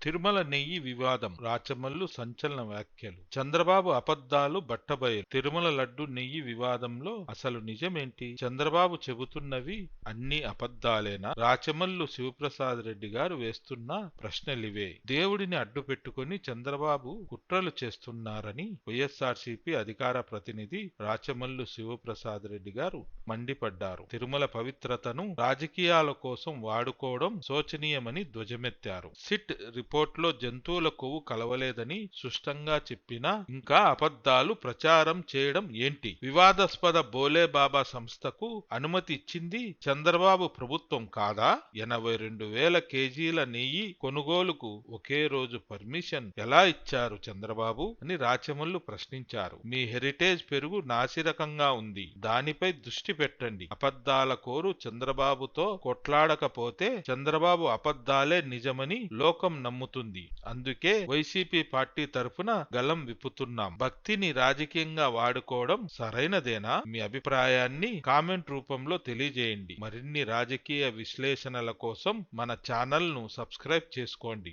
తిరుమల నెయ్యి వివాదం రాచమల్లు సంచలన వ్యాఖ్యలు. చంద్రబాబు అబద్ధాలు బట్టబయలు. తిరుమల లడ్డు నెయ్యి వివాదంలో అసలు నిజమేంటి? చంద్రబాబు చెబుతున్నవి అన్ని అబద్ధాలేనా? రాచమల్లు శివప్రసాద్ రెడ్డి గారు వేస్తున్న ప్రశ్నలివే. దేవుడిని అడ్డు పెట్టుకుని చంద్రబాబు కుట్రలు చేస్తున్నారని వైఎస్ఆర్సీపీ అధికార ప్రతినిధి రాచమల్లు శివప్రసాద్ రెడ్డి గారు మండిపడ్డారు. తిరుమల పవిత్రతను రాజకీయాల కోసం వాడుకోవడం శోచనీయమని ధ్వజమెత్తారు. సిట్ రిపోర్ట్లో జంతువుల కొవ్వు కలవలేదని స్పష్టంగా చెప్పినా ఇంకా అబద్ధాలు ప్రచారం చేయడం ఏంటి? వివాదాస్పద బోలేబాబా సంస్థకు అనుమతి ఇచ్చింది చంద్రబాబు ప్రభుత్వం కాదా? 82,000 కేజీల నెయ్యి కొనుగోలుకు ఒకే రోజు పర్మిషన్ ఎలా ఇచ్చారు చంద్రబాబు అని రాచమల్లు ప్రశ్నించారు. మీ హెరిటేజ్ పెరుగు నాసిరకంగా ఉంది, దానిపై దృష్టి పెట్టండి. అబద్ధాల కోరు చంద్రబాబుతో కొట్లాడకపోతే చంద్రబాబు అబద్ధాలే నిజమని లోకం నమ్ముతుంది. అందుకే వైసీపీ పార్టీ తరఫున గలం విప్పుతున్నాం. భక్తిని రాజకీయంగా వాడుకోవడం సరైనదేనా? మీ అభిప్రాయాన్ని కామెంట్ రూపంలో తెలియజేయండి. మరిన్ని రాజకీయ విశ్లేషణల కోసం మన ఛానల్ ను సబ్స్క్రైబ్ చేసుకోండి.